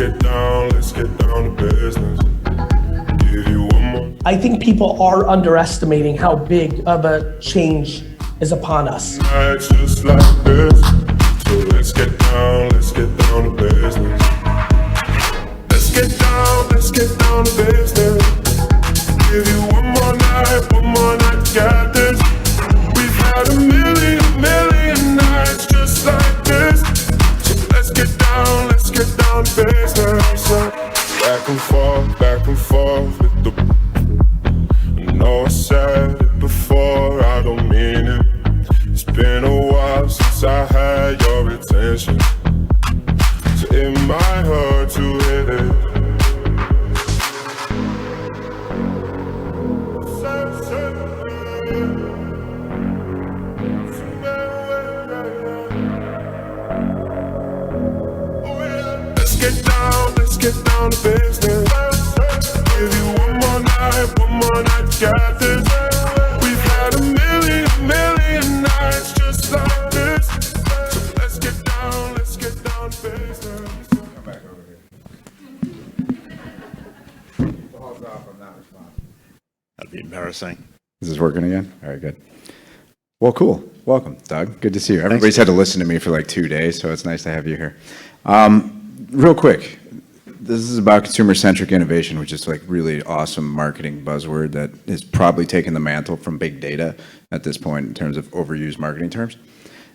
let's get down to business. Give you one more. I think people are underestimating how big of a change is upon us. Nights just like this. So let's get down to business. Let's get down to business. Give you one more night, got this. We've had a million nights just like this. So let's get down to business. So back and forth with the. I know I said it before, I don't mean it. It's been a while since I had your attention. So it might hurt to hit it. Let's get down to business. Give you one more night, got this. We've had a million nights just like this. So let's get down to business. Come back over here. The hall's off, I'm not responding. That'd be embarrassing. Is this working again? All right, good. Well, cool. Welcome, Doug. Good to see you. Everybody's had to listen to me for like 2 days, so it's nice to have you here. Real quick, this is about consumer-centric innovation, which is like really awesome marketing buzzword that has probably taken the mantle from big data at this point in terms of overused marketing terms.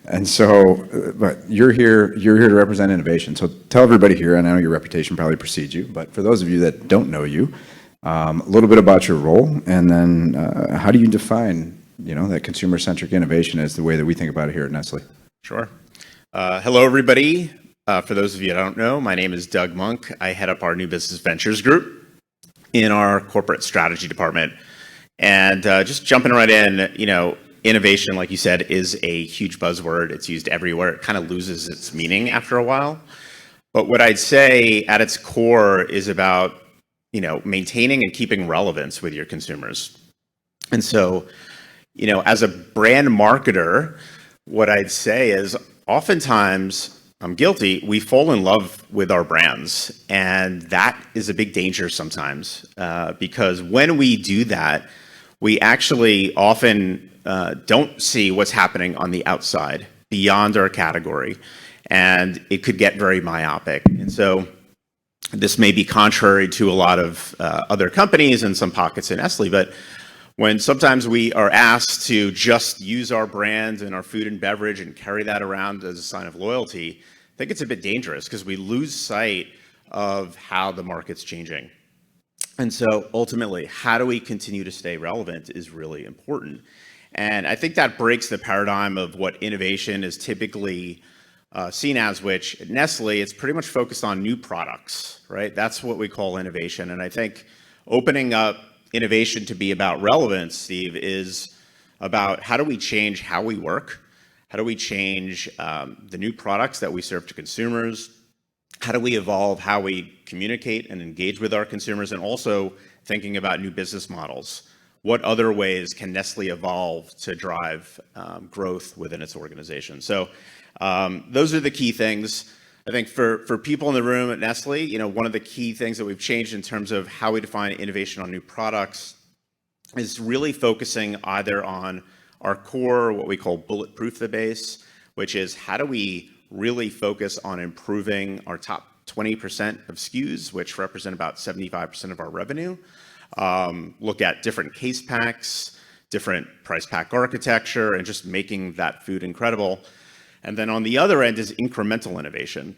And so, but you're here to represent innovation. So tell everybody here, and I know your reputation probably precedes you, but for those of you that don't know you, a little bit about your role, and then how do you define, that consumer-centric innovation as the way that we think about it here at Nestle? Sure. Hello, everybody. For those of you that don't know, my name is Doug Munk. I head up our new business ventures group in our corporate strategy department. And just jumping right in, innovation, like you said, is a huge buzzword. It's used everywhere. It kind of loses its meaning after a while. But what I'd say at its core is about, maintaining and keeping relevance with your consumers. And so, as a brand marketer, what I'd say is oftentimes, I'm guilty, we fall in love with our brands, and that is a big danger sometimes because when we do that, we actually often don't see what's happening on the outside beyond our category, and it could get very myopic. And so this may be contrary to a lot of other companies and some pockets in Nestle, but when sometimes we are asked to just use our brand and our food and beverage and carry that around as a sign of loyalty, I think it's a bit dangerous because we lose sight of how the market's changing. And so ultimately, how do we continue to stay relevant is really important. And I think that breaks the paradigm of what innovation is typically seen as, which at Nestle, it's pretty much focused on new products, right? That's what we call innovation. And I think opening up innovation to be about relevance, Steve, is about how do we change how we work? How do we change the new products that we serve to consumers? How do we evolve how we communicate and engage with our consumers? And also thinking about new business models. What other ways can Nestle evolve to drive growth within its organization? So those are the key things. I think for people in the room at Nestle, one of the key things that we've changed in terms of how we define innovation on new products is really focusing either on our core, what we call bulletproof the base, which is how do we really focus on improving our top 20% of SKUs, which represent about 75% of our revenue. Look at different case packs, different price pack architecture, and just making that food incredible. And then on the other end is incremental innovation,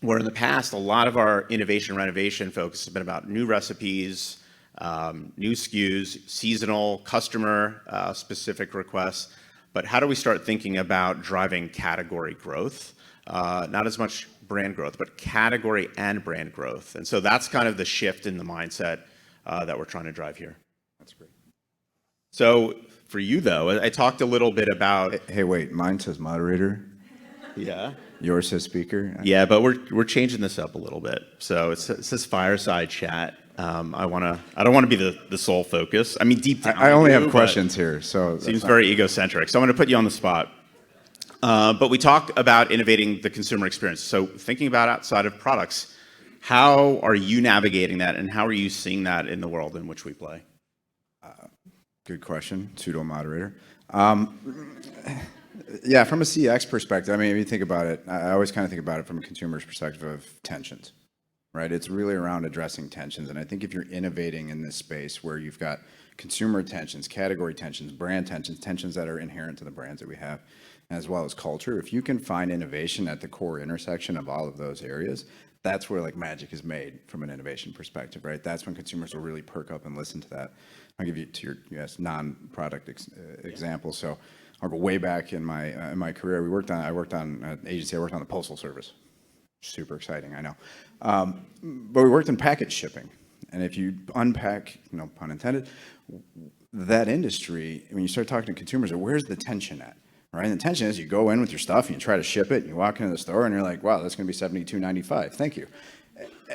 where in the past, a lot of our innovation renovation focus has been about new recipes, new SKUs, seasonal, customer specific requests. But how do we start thinking about driving category growth? Not as much brand growth, but category and brand growth. And so that's kind of the shift in the mindset that we're trying to drive here. That's great. So for you, though, I talked a little bit about... Hey, wait, mine says moderator. Yeah. Yours says speaker. Yeah, but we're changing this up a little bit. So it says Fireside Chat. I don't want to be the sole focus. I mean, deep down. I only have questions here, so seems very egocentric. So I'm going to put you on the spot. But we talk about innovating the consumer experience. So thinking about outside of products, How are you navigating that, and how are you seeing that in the world in which we play? Good question, pseudo moderator. Yeah, from a CX perspective, I mean, if you think about it, I always kind of think about it from a consumer's perspective of tensions, right? It's really around addressing tensions. And I think if you're innovating in this space where you've got consumer tensions, category tensions, brand tensions, tensions that are inherent to the brands that we have, as well as culture, if you can find innovation at the core intersection of all of those areas, that's where like magic is made from an innovation perspective, right? That's when consumers will really perk up and listen to that. I'll give you to your non-product example. So I'll go way back in my career. I worked on an agency. I worked on the Postal Service. Super exciting, I know. But we worked in package shipping. And if you unpack, no pun intended, that industry, when you start talking to consumers, where's the tension at? Right? And the tension is you go in with your stuff and you try to ship it, and you walk into the store and you're like, wow, that's going to be $72.95. Thank you.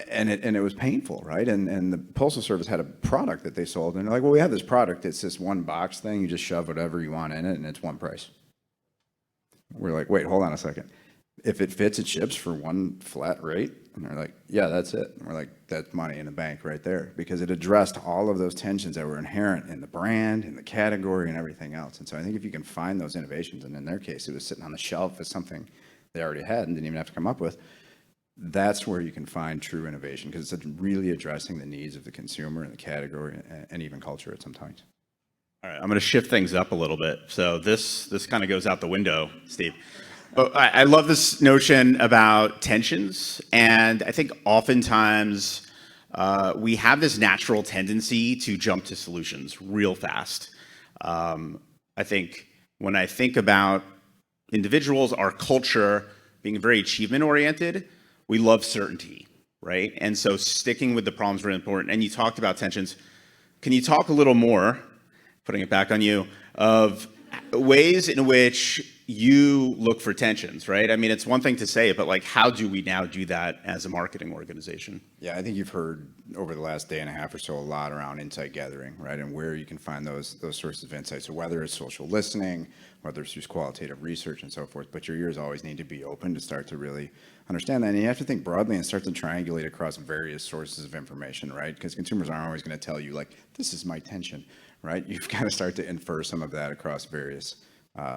And it was painful, right? And the Postal Service had a product that they sold, and they're like, well, we have this product. It's this one box thing. You just shove whatever you want in it, and it's one price. We're like, wait, hold on a second. If it fits, it ships for one flat rate. And they're like, yeah, that's it. And we're like, that's money in the bank right there, because it addressed all of those tensions that were inherent in the brand, in the category, and everything else. And so I think if you can find those innovations, and in their case, it was sitting on the shelf as something they already had and didn't even have to come up with, that's where you can find true innovation, because it's really addressing the needs of the consumer and the category and even culture at some times. All right, I'm going to shift things up a little bit. So this kind of goes out the window, Steve. But I love this notion about tensions, and I think oftentimes we have this natural tendency to jump to solutions real fast. I think when I think about individuals, our culture being very achievement-oriented, we love certainty, right? And so sticking with the problems is really important. And you talked about tensions. Can you talk a little more, putting it back on you, of ways in which you look for tensions, right? I mean, it's one thing to say it, but like, how do we now do that as a marketing organization? Yeah, I think you've heard over the last day and a half or so a lot around insight gathering, right? And where you can find those sources of insight. So whether it's social listening, whether it's just qualitative research and so forth, but your ears always need to be open to start to really understand that. And you have to think broadly and start to triangulate across various sources of information, right? Because consumers aren't always going to tell you, like, this is my tension, right? You've got to start to infer some of that across various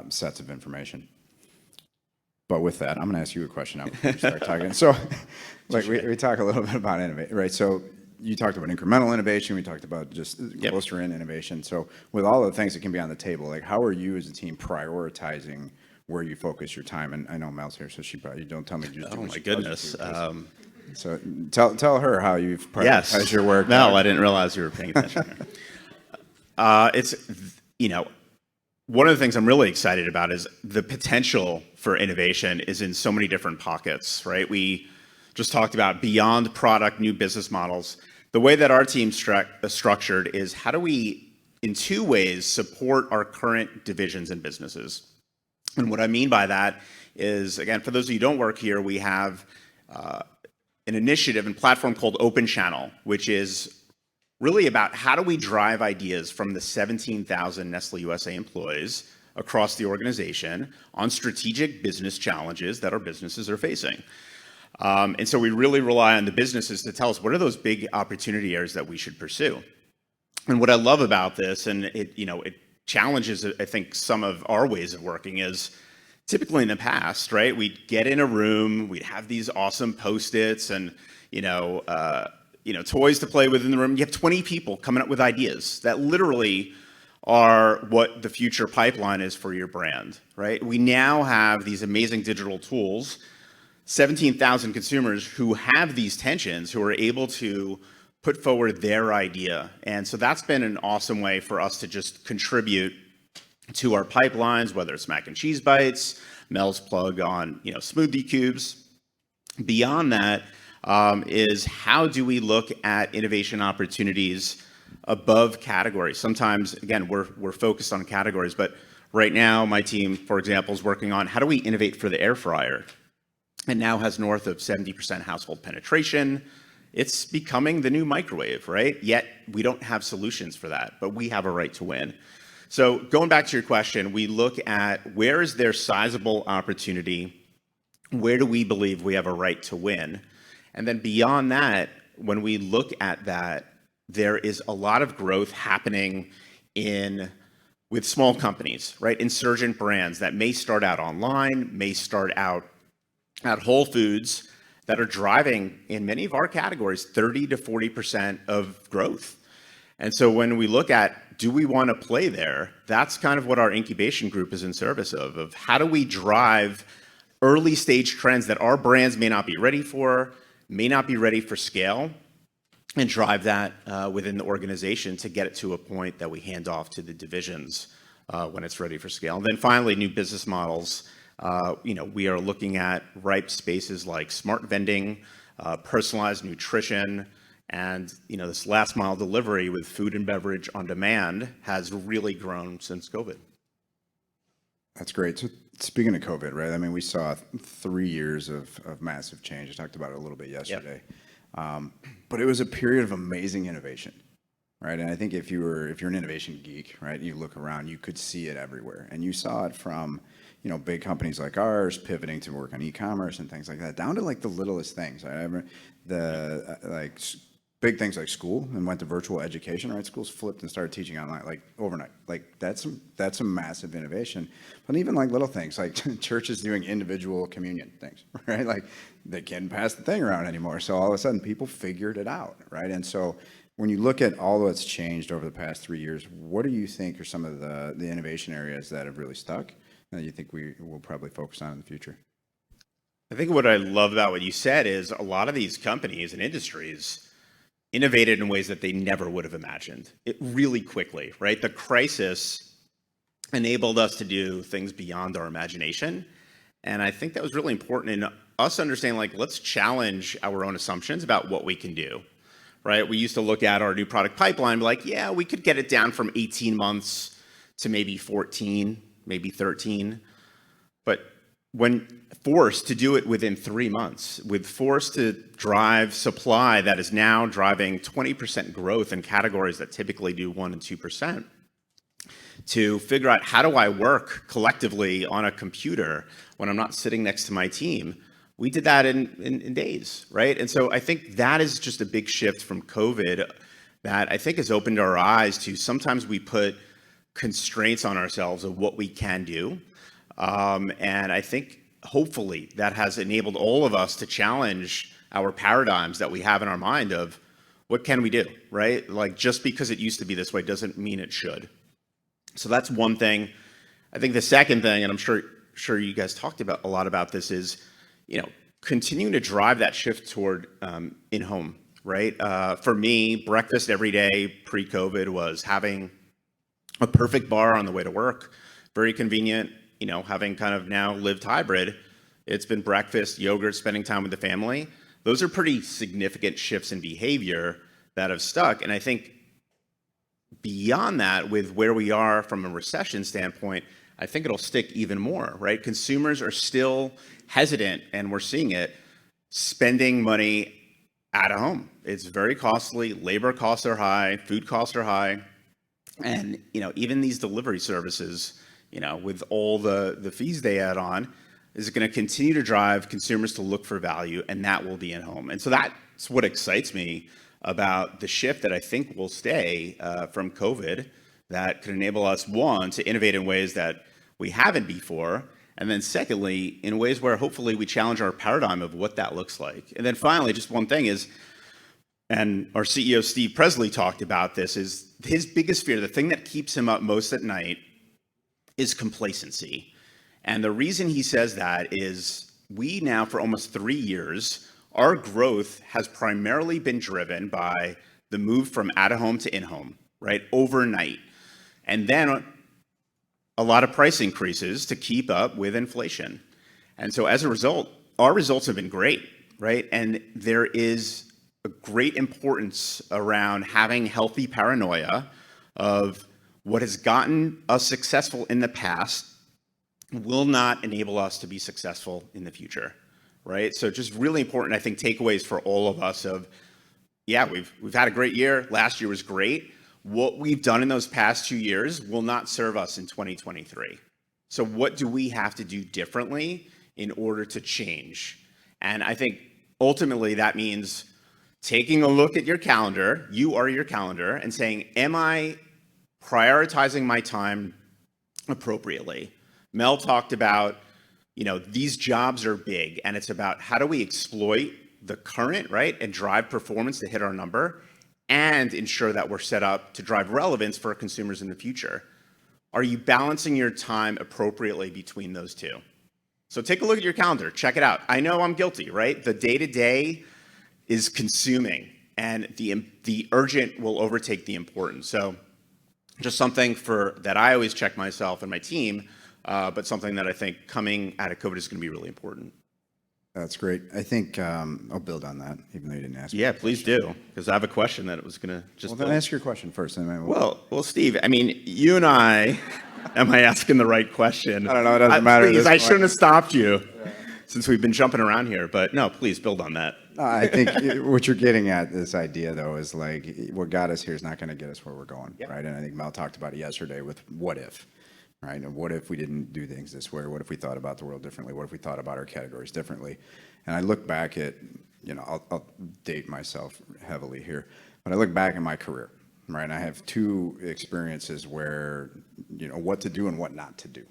sets of information. But with that, I'm going to ask you a question now before we start talking. So, like, we talk a little bit about innovation, right? So you talked about incremental innovation. We talked about just closer in innovation. So with all of the things that can be on the table, like, how are you as a team prioritizing where you focus your time? And I know Mel's here, so she probably, don't tell me. Just oh my goodness. So tell her how you've prioritized your work. No, I didn't realize you were paying attention. It's, one of the things I'm really excited about is the potential for innovation is in so many different pockets, right? We just talked about beyond product, new business models. The way that our team's structured is, how do we, in two ways, support our current divisions and businesses? And what I mean by that is, again, for those of you who don't work here, we have an initiative and platform called Open Channel, which is really about how do we drive ideas from the 17,000 Nestle USA employees across the organization on strategic business challenges that our businesses are facing. And so we really rely on the businesses to tell us what are those big opportunity areas that we should pursue. And what I love about this, and it challenges, I think, some of our ways of working, is typically in the past, right? We'd get in a room, we'd have these awesome Post-its and, toys to play with in the room. You have 20 people coming up with ideas that literally are what the future pipeline is for your brand, right? We now have these amazing digital tools, 17,000 consumers who have these tensions, who are able to put forward their idea. And so that's been an awesome way for us to just contribute to our pipelines, whether it's mac and cheese bites, Mel's plug on, smoothie cubes. Beyond that, is how do we look at innovation opportunities above categories? Sometimes, again, we're focused on categories, but right now my team, for example, is working on how do we innovate for the air fryer. It now has north of 70% household penetration. It's becoming the new microwave, right? Yet we don't have solutions for that, but we have a right to win. So going back to your question, we look at where is there sizable opportunity? Where do we believe we have a right to win? And then beyond that, when we look at that, there is a lot of growth happening with small companies, right? Insurgent brands that may start out online, may start out at Whole Foods, that are driving, in many of our categories, 30 to 40% of growth. And so when we look at, do we want to play there? That's kind of what our incubation group is in service of how do we drive early stage trends that our brands may not be ready for, may not be ready for scale, and drive that within the organization to get it to a point that we hand off to the divisions when it's ready for scale. And then finally, new business models. We are looking at ripe spaces like smart vending, personalized nutrition, and this last mile delivery with food and beverage on demand has really grown since COVID. That's great. So speaking of COVID, right? I mean, we saw 3 years of massive change. I talked about it a little bit yesterday. Yep. But it was a period of amazing innovation, right? And I think if you're an innovation geek, right, you look around, you could see it everywhere. And you saw it from, big companies like ours pivoting to work on e-commerce and things like that, down to like the littlest things. I remember big things like school and went to virtual education, right? Schools flipped and started teaching online like overnight. Like that's a massive innovation. But even like little things like churches doing individual communion things, right? Like they can't pass the thing around anymore. So all of a sudden people figured it out, right? And so when you look at all that's changed over the past 3 years, what do you think are some of the innovation areas that have really stuck that you think we will probably focus on in the future? I think what I love about what you said is a lot of these companies and industries innovated in ways that they never would have imagined. It really quickly, right? The crisis enabled us to do things beyond our imagination. And I think that was really important in us understanding, like, let's challenge our own assumptions about what we can do, right? We used to look at our new product pipeline, be like, yeah, we could get it down from 18 months to maybe 14, maybe 13. But when forced to do it within 3 months, forced to drive supply that is now driving 20% growth in categories that typically do 1% and 2%, to figure out how do I work collectively on a computer when I'm not sitting next to my team, we did that in days, right? And so I think that is just a big shift from COVID that I think has opened our eyes to sometimes we put constraints on ourselves of what we can do. And I think hopefully that has enabled all of us to challenge our paradigms that we have in our mind of what can we do, right? Like just because it used to be this way doesn't mean it should. So that's one thing. I think the second thing, and I'm sure you guys talked about a lot about this, is continuing to drive that shift toward in-home, right? For me, breakfast every day pre-COVID was having a perfect bar on the way to work, very convenient. Having kind of now lived hybrid, it's been breakfast, yogurt, spending time with the family. Those are pretty significant shifts in behavior that have stuck. And I think beyond that, with where we are from a recession standpoint, I think it'll stick even more, right? Consumers are still hesitant, and we're seeing it, spending money at home. It's very costly. Labor costs are high. Food costs are high. And, even these delivery services, with all the fees they add on, is going to continue to drive consumers to look for value, and that will be at home. And so that's what excites me about the shift that I think will stay from COVID that could enable us, one, to innovate in ways that we haven't before, and then secondly, in ways where hopefully we challenge our paradigm of what that looks like. And then finally, just one thing is, and our CEO, Steve Presley, talked about this, is his biggest fear, the thing that keeps him up most at night, is complacency. And the reason he says that is we now, for almost 3 years, our growth has primarily been driven by the move from out-of-home to in-home, right, overnight. And then a lot of price increases to keep up with inflation. And so as a result, our results have been great, right? And there is a great importance around having healthy paranoia of what has gotten us successful in the past will not enable us to be successful in the future, right? So just really important, I think, takeaways for all of us of, yeah, we've had a great year. Last year was great. What we've done in those past 2 years will not serve us in 2023. So what do we have to do differently in order to change? And I think ultimately that means taking a look at your calendar, you are your calendar, and saying, am I prioritizing my time appropriately? Mel talked about, these jobs are big, and it's about how do we exploit the current, right, and drive performance to hit our number, and ensure that we're set up to drive relevance for our consumers in the future. Are you balancing your time appropriately between those two? So take a look at your calendar, check it out. I know I'm guilty, right? The day-to-day is consuming, and the urgent will overtake the important. So just something that I always check myself and my team, but something that I think coming out of COVID is going to be really important. That's great. I think I'll build on that, even though you didn't ask me. Yeah, please do, because I have a question that it was going to just. Well, then ask your question first. And well, Steve. I mean, you and I. Am I asking the right question? I don't know. It doesn't matter. Please, I shouldn't have stopped you, since we've been jumping around here. But no, please build on that. I think what you're getting at, this idea though, is like what got us here is not going to get us where we're going, right? And I think Mel talked about it yesterday with what if. Right? And what if we didn't do things this way? What if we thought about the world differently? What if we thought about our categories differently? And I look back at, I'll date myself heavily here, but I look back at my career, right? And I have two experiences where, what to do and what not to do,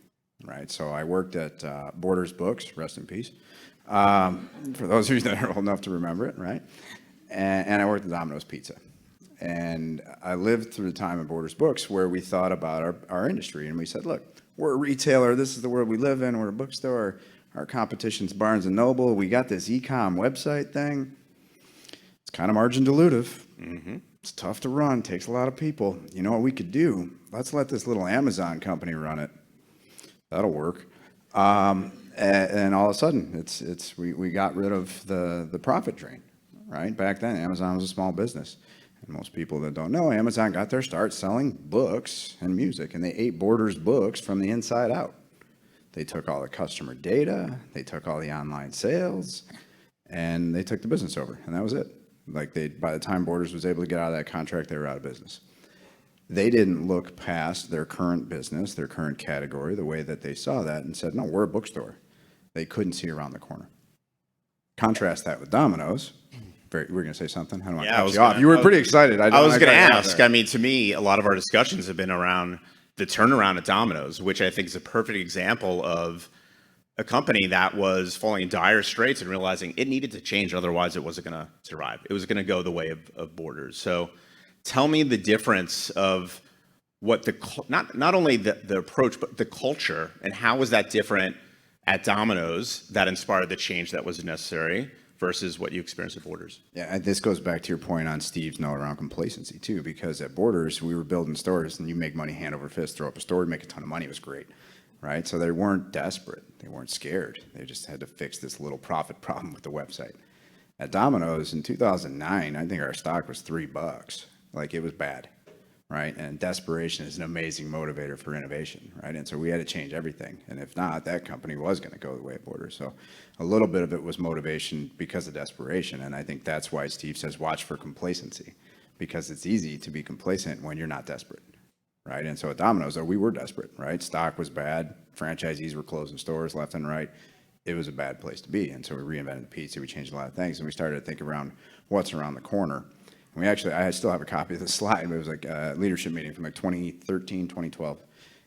right? So I worked at Borders Books, rest in peace, for those of you that are old enough to remember it, right? And I worked at Domino's Pizza. And I lived through the time of Borders Books where we thought about our industry, and we said, look, we're a retailer. This is the world we live in. We're a bookstore. Our competition's Barnes & Noble. We got this e-com website thing. It's kind of margin dilutive. Mm-hmm. It's tough to run. Takes a lot of people. You know what we could do? Let's let this little Amazon company run it. That'll work. And all of a sudden, we got rid of the profit drain, right? Back then, Amazon was a small business. And most people that don't know, Amazon got their start selling books and music, and they ate Borders Books from the inside out. They took all the customer data, they took all the online sales, and they took the business over, and that was it. Like by the time Borders was able to get out of that contract, they were out of business. They didn't look past their current business, their current category, the way that they saw that, and said, no, we're a bookstore. They couldn't see around the corner. Contrast that with Domino's. We're going to say something? How do I cut you off? You were pretty excited. I was going to ask. I mean, to me, a lot of our discussions have been around the turnaround at Domino's, which I think is a perfect example of a company that was falling in dire straits and realizing it needed to change, otherwise it wasn't going to survive. It was going to go the way of Borders. So tell me the difference of what not only the approach, but the culture, and how was that different at Domino's that inspired the change that was necessary versus what you experienced at Borders. Yeah, and this goes back to your point on Steve's note around complacency too, because at Borders, we were building stores and you make money hand over fist, throw up a store, make a ton of money. It was great, right? So they weren't desperate. They weren't scared. They just had to fix this little profit problem with the website. At Domino's in 2009, I think our stock was $3. Like, it was bad, right? And desperation is an amazing motivator for innovation, right? And so we had to change everything. And if not, that company was going to go the way of Borders. So a little bit of it was motivation because of desperation. And I think that's why Steve says watch for complacency, because it's easy to be complacent when you're not desperate, right? And so at Domino's, though, we were desperate, right? Stock was bad. Franchisees were closing stores left and right. It was a bad place to be. And so we reinvented the pizza. We changed a lot of things. And we started to think around what's around the corner. And I still have a copy of the slide, but it was like a leadership meeting from like 2013, 2012.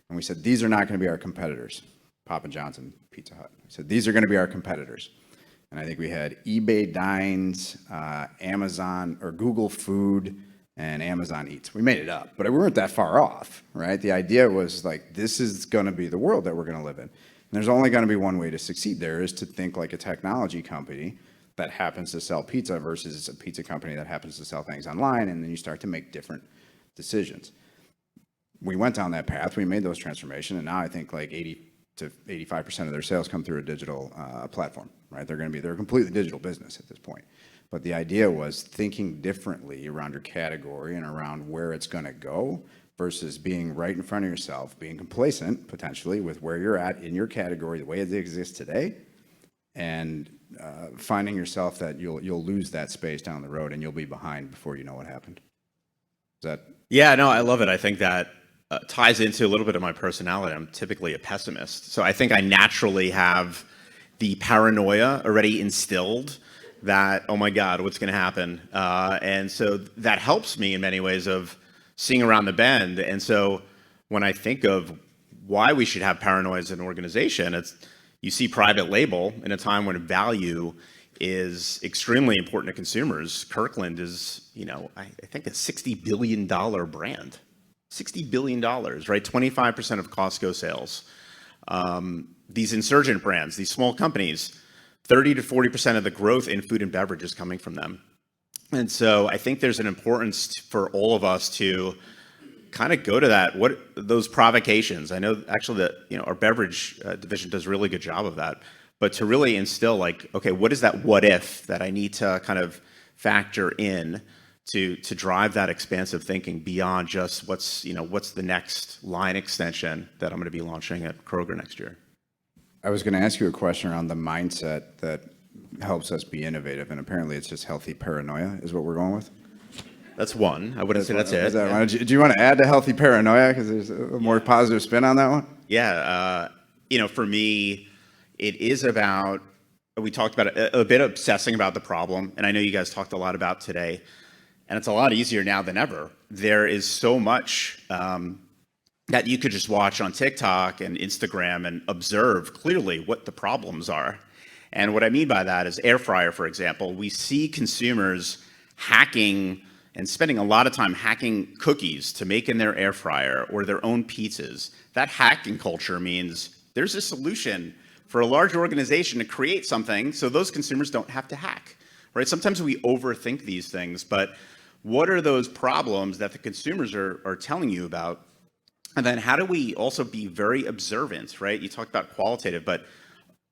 And we said, these are not going to be our competitors. Papa John's and Pizza Hut. We said, these are going to be our competitors. And I think we had eBay Dines, Amazon or Google Food, and Amazon Eats. We made it up, but we weren't that far off, right? The idea was like, this is going to be the world that we're going to live in. And there's only going to be one way to succeed there, is to think like a technology company that happens to sell pizza versus a pizza company that happens to sell things online, and then you start to make different decisions. We went down that path, we made those transformations, and now I think like 80 to 85% of their sales come through a digital platform, right? They're a completely digital business at this point. But the idea was thinking differently around your category and around where it's going to go versus being right in front of yourself, being complacent potentially with where you're at in your category, the way it exists today, and finding yourself that you'll lose that space down the road and you'll be behind before you know what happened. Is that? Yeah, no, I love it. I think that ties into a little bit of my personality. I'm typically a pessimist. So I think I naturally have the paranoia already instilled that, oh my God, what's going to happen? And so that helps me in many ways of seeing around the bend. And so when I think of why we should have paranoia as an organization, it's you see private label in a time when value is extremely important to consumers. Kirkland is, I think a $60 billion brand. $60 billion, right? 25% of Costco sales. These insurgent brands, these small companies, 30 to 40% of the growth in food and beverage is coming from them. And so I think there's an importance for all of us to kind of go to that, those provocations. I know actually that, our beverage division does a really good job of that, but to really instill like, okay, what is that what if that I need to kind of factor in to drive that expansive thinking beyond just what's the next line extension that I'm going to be launching at Kroger next year. I was going to ask you a question around the mindset that helps us be innovative, and apparently it's just healthy paranoia is what we're going with. That's one. I wouldn't say that's it. Do you want to add to healthy paranoia because there's a more positive spin on that one? Yeah. For me, it is about, we talked about a bit obsessing about the problem, and I know you guys talked a lot about today, and it's a lot easier now than ever. There is so much that you could just watch on TikTok and Instagram and observe clearly what the problems are. And what I mean by that is air fryer, for example. We see consumers hacking and spending a lot of time hacking cookies to make in their air fryer or their own pizzas. That hacking culture means there's a solution for a large organization to create something so those consumers don't have to hack, right? Sometimes we overthink these things, but what are those problems that the consumers are telling you about? And then how do we also be very observant, right? You talked about qualitative, but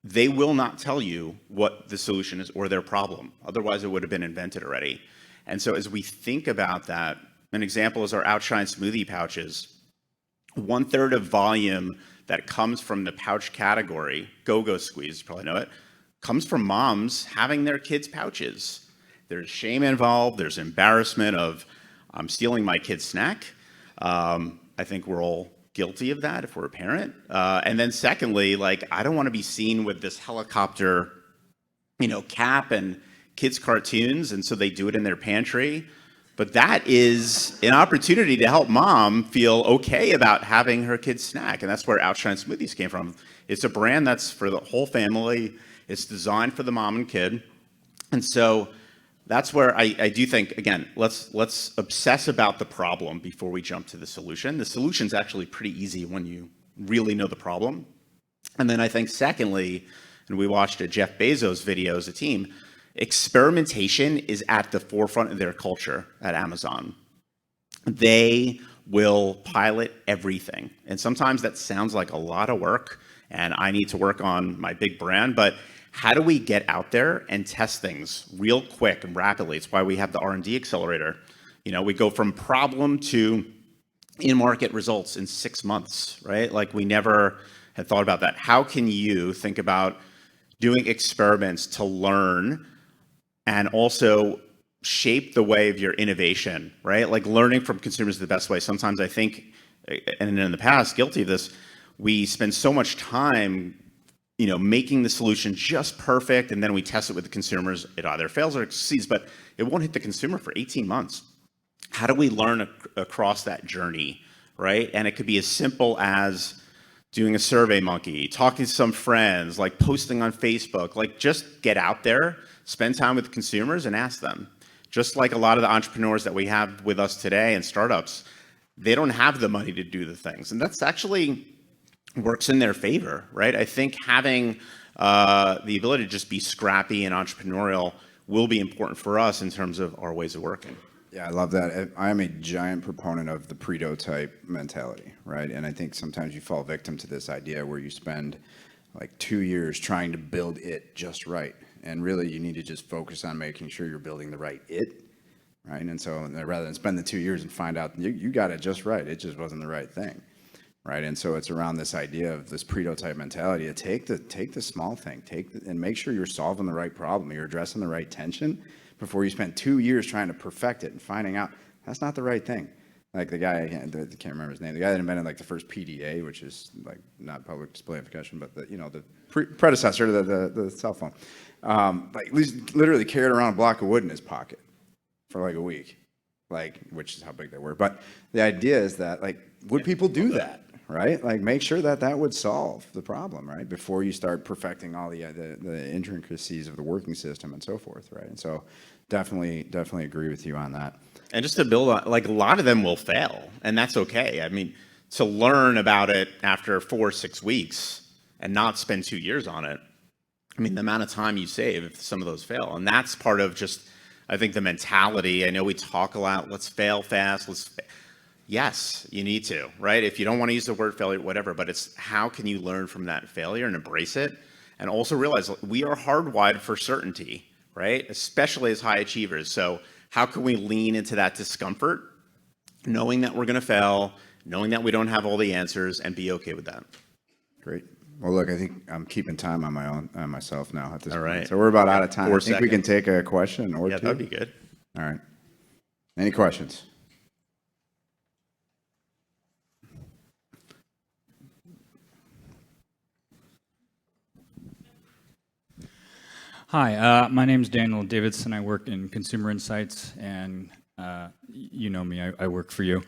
they will not tell you what the solution is or their problem. Otherwise, it would have been invented already. And so as we think about that, an example is our Outshine smoothie pouches. 1/3 of volume that comes from the pouch category, Go-Go Squeeze, you probably know it, comes from moms having their kids' pouches. There's shame involved. There's embarrassment of, I'm stealing my kid's snack. I think we're all guilty of that if we're a parent. And then secondly, like, I don't want to be seen with this helicopter, cap and kids' cartoons, and so they do it in their pantry. But that is an opportunity to help mom feel okay about having her kid's snack, and that's where Outshine Smoothies came from. It's a brand that's for the whole family. It's designed for the mom and kid. And so that's where I do think, again, let's obsess about the problem before we jump to the solution. The solution's actually pretty easy when you really know the problem. And then I think secondly, and we watched a Jeff Bezos video as a team, experimentation is at the forefront of their culture at Amazon. They will pilot everything. And sometimes that sounds like a lot of work, and I need to work on my big brand, but how do we get out there and test things real quick and rapidly? It's why we have the R&D accelerator. We go from problem to in-market results in 6 months, right? Like, we never had thought about that. How can you think about doing experiments to learn and also shape the way of your innovation, right? Like, learning from consumers is the best way. Sometimes I think, and in the past, guilty of this, we spend so much time making the solution just perfect, and then we test it with the consumers. It either fails or succeeds, but it won't hit the consumer for 18 months. How do we learn across that journey, right? And it could be as simple as doing a survey monkey, talking to some friends, like posting on Facebook, like just get out there, spend time with consumers and ask them. Just like a lot of the entrepreneurs that we have with us today and startups, they don't have the money to do the things. And that's actually works in their favor, right? I think having the ability to just be scrappy and entrepreneurial will be important for us in terms of our ways of working. Yeah, I love that. I am a giant proponent of the Pareto type mentality, right? And I think sometimes you fall victim to this idea where you spend like 2 years trying to build it just right. And really you need to just focus on making sure you're building the right it, right? And so rather than spend the 2 years and find out you got it just right, it just wasn't the right thing. Right, and so it's around this idea of this Pareto type mentality to take the small thing, and make sure you're solving the right problem, you're addressing the right tension before you spend 2 years trying to perfect it and finding out that's not the right thing. Like the guy, I can't remember his name, the guy that invented like the first PDA, which is like not public display application, but the predecessor to the cell phone. like at least literally carried around a block of wood in his pocket for like a week, like, which is how big they were. But the idea is that, like, would people do that, right? Like, make sure that that would solve the problem, right? Before you start perfecting all the intricacies of the working system and so forth, right? And so definitely agree with you on that. And just to build on, like, a lot of them will fail, and that's okay. I mean, to learn about it after 4 or 6 weeks and not spend 2 years on it, I mean, the amount of time you save if some of those fail. And that's part of just, I think, the mentality. I know we talk a lot, let's fail fast, yes, you need to, right? If you don't want to use the word failure, whatever, but it's how can you learn from that failure and embrace it? And also realize we are hardwired for certainty, right? Especially as high achievers. So how can we lean into that discomfort, knowing that we're going to fail, knowing that we don't have all the answers, and be okay with that? Great. Well, look, I think I'm keeping time on my own, myself now at this All point. right. So we're about out of time. 4 I think we can take a question or two. Yeah, that'd be good. All right. Any questions? Hi, my name is Daniel Davidson. I work in consumer insights, and you know me. I work for you.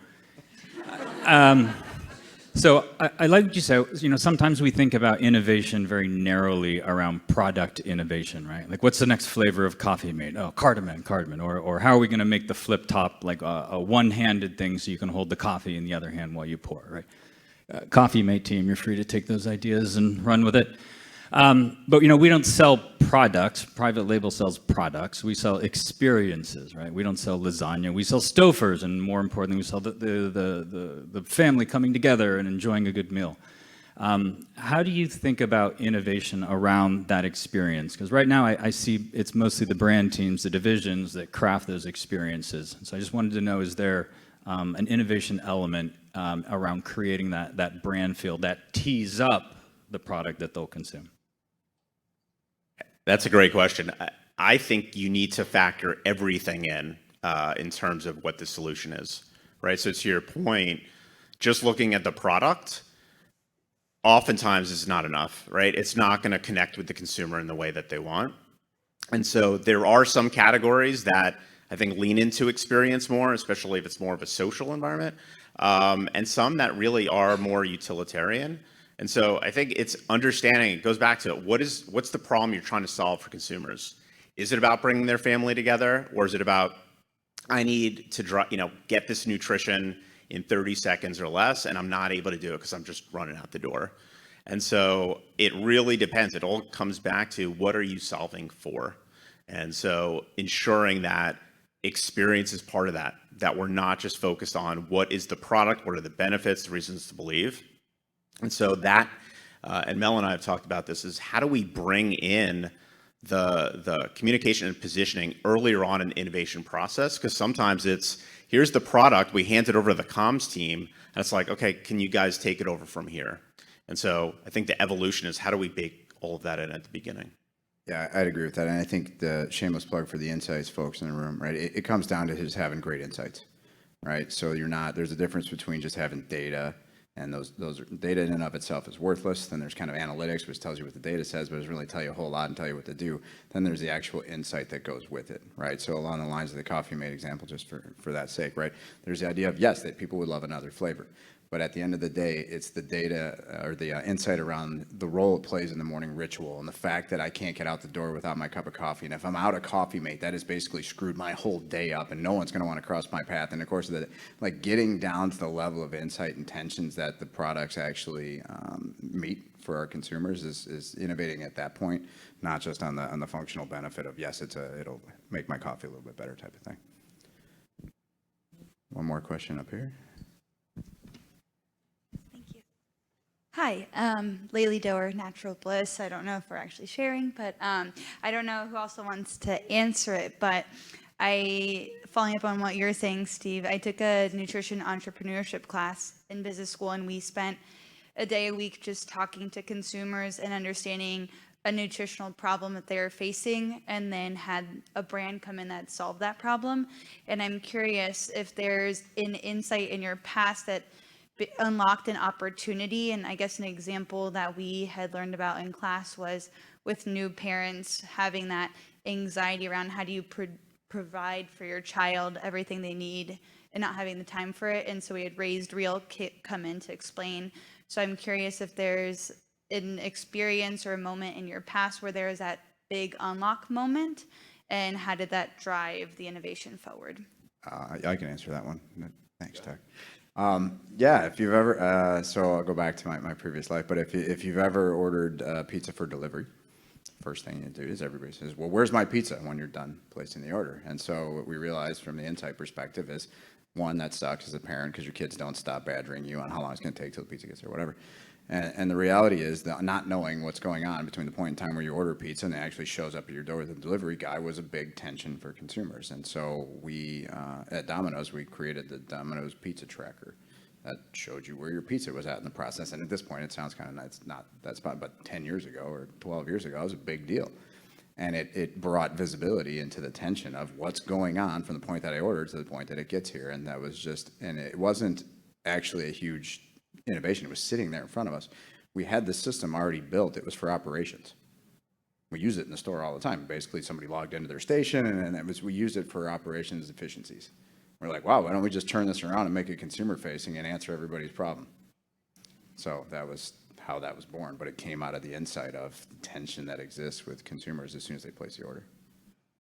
So I like what you said. You know, sometimes we think about innovation very narrowly around product innovation, right? Like, what's the next flavor of coffee made? Oh, cardamom. Or how are we going to make the flip top like a one-handed thing so you can hold the coffee in the other hand while you pour, right? Coffee Mate team, you're free to take those ideas and run with it. But, you know, we don't sell products. Private label sells products. We sell experiences, right? We don't sell lasagna. We sell Stofers, and more importantly, we sell the family coming together and enjoying a good meal. How do you think about innovation around that experience? Because right now I see it's mostly the brand teams, the divisions that craft those experiences. So I just wanted to know, is there an innovation element around creating that brand feel that tees up the product that they'll consume? That's a great question. I think you need to factor everything in terms of what the solution is, right? So to your point, just looking at the product, oftentimes is not enough, right? It's not going to connect with the consumer in the way that they want. And so there are some categories that I think lean into experience more, especially if it's more of a social environment, and some that really are more utilitarian. And so I think it's understanding, it goes back to what's the problem you're trying to solve for consumers? Is it about bringing their family together, or is it about, I need to get this nutrition in 30 seconds or less, and I'm not able to do it because I'm just running out the door? And so it really depends. It all comes back to what are you solving for? And so ensuring that experience is part of that we're not just focused on what is the product, what are the benefits, the reasons to believe. And so that, and Mel and I have talked about this, is how do we bring in the communication and positioning earlier on in the innovation process? Because sometimes it's, here's the product, we hand it over to the comms team, and it's like, okay, can you guys take it over from here? And so I think the evolution is how do we bake all of that in at the beginning? Yeah, I'd agree with that. And I think the shameless plug for the insights folks in the room, right? It comes down to just having great insights, right? So there's a difference between just having data, and those data in and of itself is worthless. Then there's kind of analytics, which tells you what the data says, but doesn't really tell you a whole lot and tell you what to do. Then there's the actual insight that goes with it, right? So along the lines of the Coffee Mate example, just for that sake, right? There's the idea of, yes, that people would love another flavor. But at the end of the day, it's the data or the insight around the role it plays in the morning ritual, and the fact that I can't get out the door without my cup of coffee. And if I'm out of Coffee Mate, that has basically screwed my whole day up, and no one's going to want to cross my path. And of course, like getting down to the level of insight and tensions that the products actually meet for our consumers is innovating at that point, not just on the functional benefit of, yes, it'll make my coffee a little bit better type of thing. One more question up here. Hi, Laylee Doer, Natural Bliss. I don't know if we're actually sharing, but I don't know who also wants to answer it. But following up on what you're saying, Steve, I took a nutrition entrepreneurship class in business school, and we spent a day a week just talking to consumers and understanding a nutritional problem that they are facing, and then had a brand come in that solved that problem. And I'm curious if there's an insight in your past that unlocked an opportunity. And I guess an example that we had learned about in class was with new parents having that anxiety around how do you provide for your child everything they need and not having the time for it. And so we had Raised Real come in to explain. So I'm curious if there's an experience or a moment in your past where there was that big unlock moment, and how did that drive the innovation forward? I can answer that one. Thanks, Doug. Yeah, if you've ever, so I'll go back to my previous life, but if you've ever ordered pizza for delivery, first thing you do is everybody says, well, where's my pizza when you're done placing the order? And so what we realized from the insight perspective is, one, that sucks as a parent because your kids don't stop badgering you on how long it's going to take till the pizza gets there, whatever. And the reality is that not knowing what's going on between the point in time where you order pizza and it actually shows up at your door with a delivery guy was a big tension for consumers. And so we, at Domino's, we created the Domino's Pizza Tracker that showed you where your pizza was at in the process. And at this point, it sounds kind of nice. That's about 10 years ago or 12 years ago. It was a big deal. And it brought visibility into the tension of what's going on from the point that I ordered to the point that it gets here. And that was just, and it wasn't actually a huge innovation. It was sitting there in front of us. We had the system already built. It was for operations. We use it in the store all the time. Basically, somebody logged into their station, and we used it for operations efficiencies. We're like, wow, why don't we just turn this around and make it consumer-facing and answer everybody's problem? So that was how that was born, but it came out of the insight of the tension that exists with consumers as soon as they place the order.